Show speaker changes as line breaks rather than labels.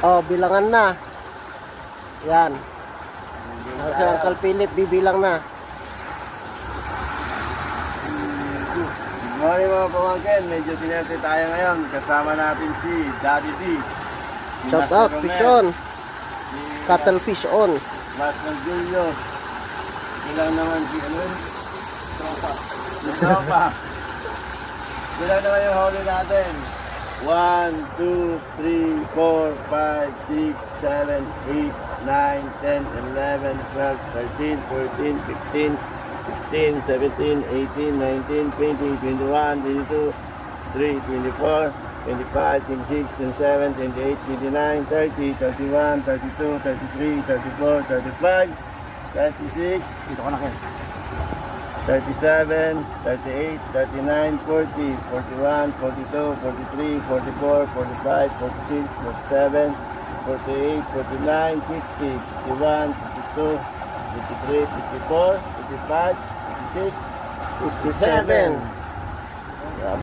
Oh, bilangan na. Yan. Si Uncle Philip, bibilang na.
Good morning mga pamangkin, medyo sinerte tayo ngayon. Kasama natin si Daddy D. Si
Shout
Master
out,
Romel,
fish on.
si
Cattle fish on.
Master Julio. Ilang naman si ano yun? Tropa. Si Tropa. Ilang naman yung huli natin? 1, 2, 3, 4, 5, 6, 7, 8, 9, 10, 11, 12, 13, 14, 15, 16, 17, 18, 19, 20, 21, 22, 23, 24, 25, 26, 27, 28, 29, 30, 31, 32, 33, 34, 35, 36,
Dito ka na kayo.
37, 38, 39, 40, 41, 42, 43, 44, 45, 46, 47, 48, 49, 50, 51, 52, 53, 54, 55, 56, 57.